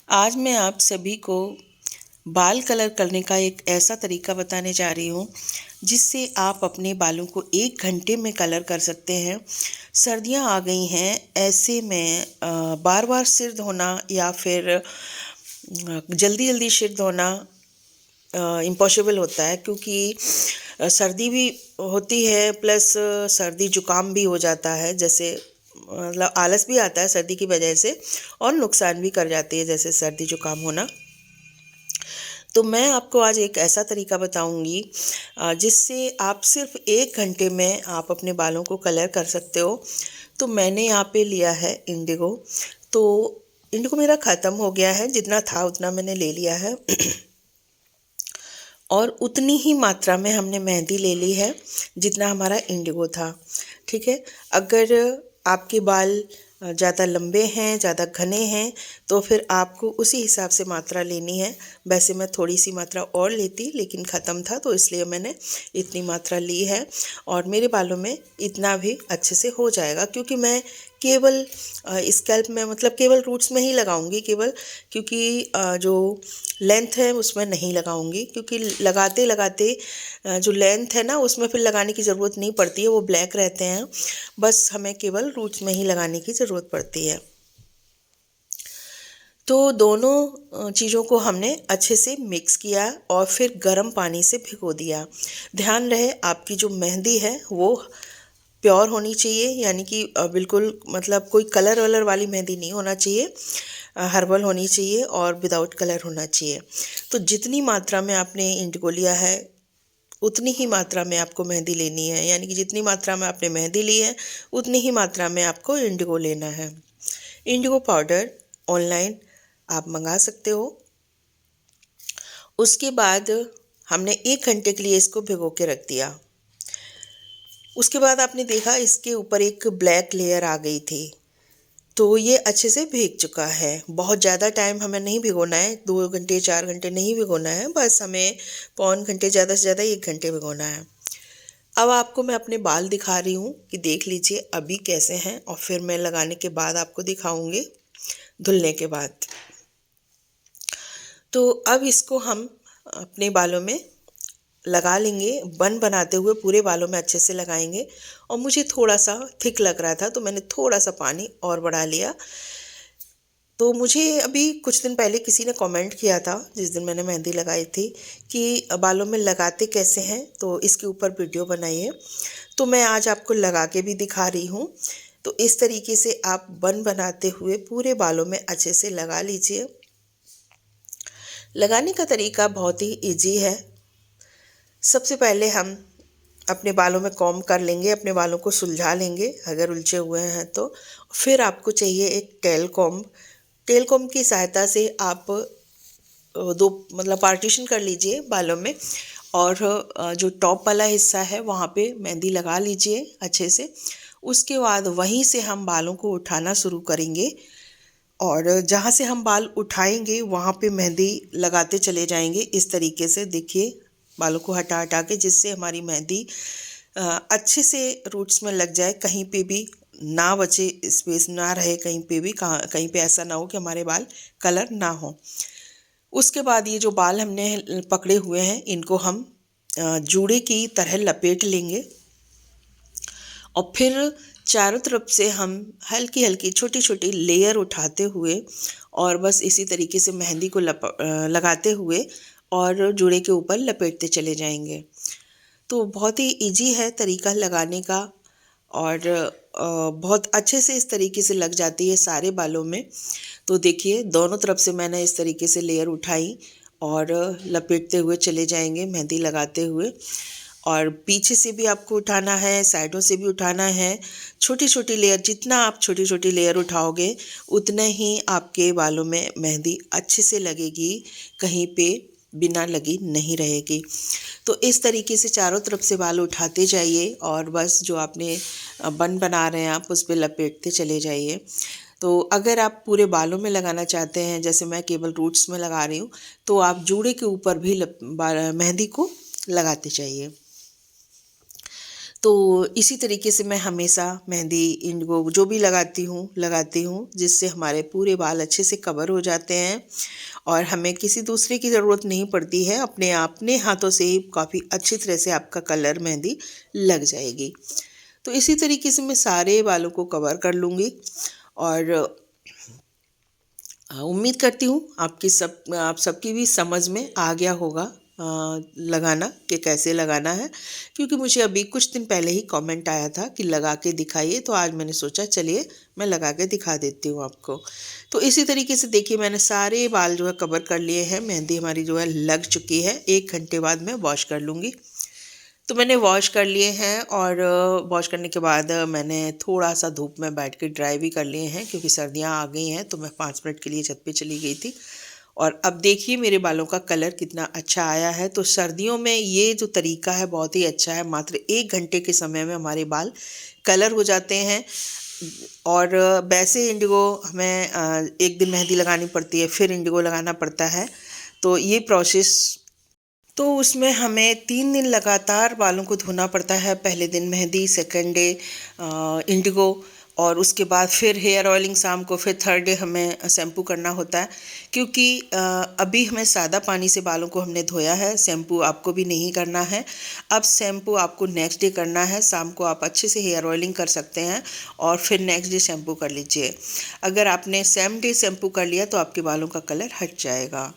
आज मैं आप सभी को बाल कलर करने का एक ऐसा तरीका बताने जा रही हूँ जिससे आप अपने बालों को 1 घंटे में कलर कर सकते हैं। सर्दियाँ आ गई हैं, ऐसे में बार बार सिर धोना या फिर जल्दी जल्दी सिर धोना इम्पॉसिबल होता है, क्योंकि सर्दी भी होती है प्लस सर्दी जुकाम भी हो जाता है। जैसे मतलब आलस भी आता है सर्दी की वजह से, और नुकसान भी कर जाती है जैसे सर्दी जुकाम होना। तो मैं आपको आज एक ऐसा तरीका बताऊंगी जिससे आप सिर्फ 1 घंटे में आप अपने बालों को कलर कर सकते हो। तो मैंने यहाँ पे लिया है इंडिगो। तो इंडिगो मेरा ख़त्म हो गया है, जितना था उतना मैंने ले लिया है और उतनी ही मात्रा में हमने मेहंदी ले ली है जितना हमारा इंडिगो था। ठीक है, अगर आपके बाल ज़्यादा लंबे हैं, ज़्यादा घने हैं, तो फिर आपको उसी हिसाब से मात्रा लेनी है। वैसे मैं थोड़ी सी मात्रा और लेती, लेकिन ख़त्म था तो इसलिए मैंने इतनी मात्रा ली है। और मेरे बालों में इतना भी अच्छे से हो जाएगा, क्योंकि मैं केवल स्कैल्प में मतलब केवल रूट्स में ही लगाऊंगी केवल, क्योंकि जो लेंथ है उसमें नहीं लगाऊंगी, क्योंकि लगाते लगाते जो लेंथ है ना उसमें फिर लगाने की ज़रूरत नहीं पड़ती है, वो ब्लैक रहते हैं। बस हमें केवल रूट्स में ही लगाने की ज़रूरत पड़ती है। तो दोनों चीज़ों को हमने अच्छे से मिक्स किया और फिर गर्म पानी से भिगो दिया। ध्यान रहे आपकी जो मेहंदी है वो प्योर होनी चाहिए, यानी कि बिल्कुल मतलब कोई कलर वलर वाली मेहंदी नहीं होना चाहिए, हर्बल होनी चाहिए और विदाउट कलर होना चाहिए। तो जितनी मात्रा में आपने इंडिगो लिया है उतनी ही मात्रा में आपको मेहंदी लेनी है, यानी कि जितनी मात्रा में आपने मेहंदी ली है उतनी ही मात्रा में आपको इंडिगो लेना है। इंडिगो पाउडर ऑनलाइन आप मंगा सकते हो। उसके बाद हमने 1 घंटे के लिए इसको भिगो के रख दिया। उसके बाद आपने देखा इसके ऊपर एक ब्लैक लेयर आ गई थी, तो ये अच्छे से भीग चुका है। बहुत ज़्यादा टाइम हमें नहीं भिगोना है, 2 घंटे 4 घंटे नहीं भिगोना है, बस हमें पौन घंटे, ज़्यादा से ज़्यादा 1 घंटे भिगोना है। अब आपको मैं अपने बाल दिखा रही हूँ कि देख लीजिए अभी कैसे हैं, और फिर मैं लगाने के बाद आपको दिखाऊंगी धुलने के बाद। तो अब इसको हम अपने बालों में लगा लेंगे, बन बनाते हुए पूरे बालों में अच्छे से लगाएंगे। और मुझे थोड़ा सा थिक लग रहा था तो मैंने थोड़ा सा पानी और बढ़ा लिया। तो मुझे अभी कुछ दिन पहले किसी ने कमेंट किया था, जिस दिन मैंने मेहंदी लगाई थी, कि बालों में लगाते कैसे हैं, तो इसके ऊपर वीडियो बनाइए। तो मैं आज आपको लगा के भी दिखा रही हूँ। तो इस तरीके से आप बन बनाते हुए पूरे बालों में अच्छे से लगा लीजिए। लगाने का तरीका बहुत ही इजी है। सबसे पहले हम अपने बालों में कॉम्ब कर लेंगे, अपने बालों को सुलझा लेंगे अगर उलझे हुए हैं तो। फिर आपको चाहिए एक टेल कॉम्ब। टेल कॉम्ब की सहायता से आप दो मतलब पार्टीशन कर लीजिए बालों में, और जो टॉप वाला हिस्सा है वहाँ पे मेहंदी लगा लीजिए अच्छे से। उसके बाद वहीं से हम बालों को उठाना शुरू करेंगे, और जहाँ से हम बाल उठाएंगे वहाँ पे मेहंदी लगाते चले जाएंगे। इस तरीके से देखिए, बालों को हटा हटा के, जिससे हमारी मेहंदी अच्छे से रूट्स में लग जाए, कहीं पे भी ना बचे, स्पेस ना रहे कहीं पे भी, कहीं पे ऐसा ना हो कि हमारे बाल कलर ना हो। उसके बाद ये जो बाल हमने पकड़े हुए हैं इनको हम जूड़े की तरह लपेट लेंगे, और फिर चारों तरफ से हम हल्की हल्की छोटी छोटी लेयर उठाते हुए और बस इसी तरीके से मेहंदी को लगाते हुए और जूड़े के ऊपर लपेटते चले जाएंगे। तो बहुत ही इजी है तरीका लगाने का, और बहुत अच्छे से इस तरीके से लग जाती है सारे बालों में। तो देखिए दोनों तरफ से मैंने इस तरीके से लेयर उठाई और लपेटते हुए चले जाएंगे मेहंदी लगाते हुए। और पीछे से भी आपको उठाना है, साइडों से भी उठाना है, छोटी छोटी लेयर। जितना आप छोटी छोटी लेयर उठाओगे उतने ही आपके बालों में मेहंदी अच्छे से लगेगी, कहीं पे बिना लगी नहीं रहेगी। तो इस तरीके से चारों तरफ से बाल उठाते जाइए और बस जो आपने बन बना रहे हैं आप उस पर लपेटते चले जाइए। तो अगर आप पूरे बालों में लगाना चाहते हैं, जैसे मैं केवल रूट्स में लगा रही हूँ, तो आप जूड़े के ऊपर भी मेहंदी को लगाते जाइए। तो इसी तरीके से मैं हमेशा मेहंदी इंडिगो जो भी लगाती हूँ जिससे हमारे पूरे बाल अच्छे से कवर हो जाते हैं और हमें किसी दूसरे की ज़रूरत नहीं पड़ती है, अपने हाथों से ही काफ़ी अच्छी तरह से आपका कलर मेहंदी लग जाएगी। तो इसी तरीके से मैं सारे बालों को कवर कर लूँगी और उम्मीद करती हूँ आप सबकी भी समझ में आ गया होगा लगाना कि कैसे लगाना है, क्योंकि मुझे अभी कुछ दिन पहले ही कमेंट आया था कि लगा के दिखाइए, तो आज मैंने सोचा चलिए मैं लगा के दिखा देती हूँ आपको। तो इसी तरीके से देखिए मैंने सारे बाल जो है कवर कर लिए हैं, मेहंदी हमारी जो है लग चुकी है। 1 घंटे बाद मैं वॉश कर लूँगी। तो मैंने वॉश कर लिए हैं और वॉश करने के बाद मैंने थोड़ा-सा धूप में बैठ के ड्राई भी कर लिए हैं, क्योंकि सर्दियाँ आ गई हैं, तो मैं 5 मिनट के लिए छत पे चली गई थी। और अब देखिए मेरे बालों का कलर कितना अच्छा आया है। तो सर्दियों में ये जो तरीका है बहुत ही अच्छा है, मात्र 1 घंटे के समय में हमारे बाल कलर हो जाते हैं। और वैसे इंडिगो हमें 1 दिन मेहंदी लगानी पड़ती है, फिर इंडिगो लगाना पड़ता है। तो ये प्रोसेस तो उसमें हमें 3 दिन लगातार बालों को धोना पड़ता है। पहले दिन मेहंदी, सेकंड डे इंडिगो और उसके बाद फिर हेयर ऑयलिंग शाम को, फिर थर्ड डे हमें शैम्पू करना होता है। क्योंकि अभी हमें सादा पानी से बालों को हमने धोया है, शैम्पू आपको भी नहीं करना है। अब शैम्पू आपको नेक्स्ट डे करना है, शाम को आप अच्छे से हेयर ऑयलिंग कर सकते हैं और फिर नेक्स्ट डे शैम्पू कर लीजिए। अगर आपने सेम डे शैम्पू कर लिया तो आपके बालों का कलर हट जाएगा।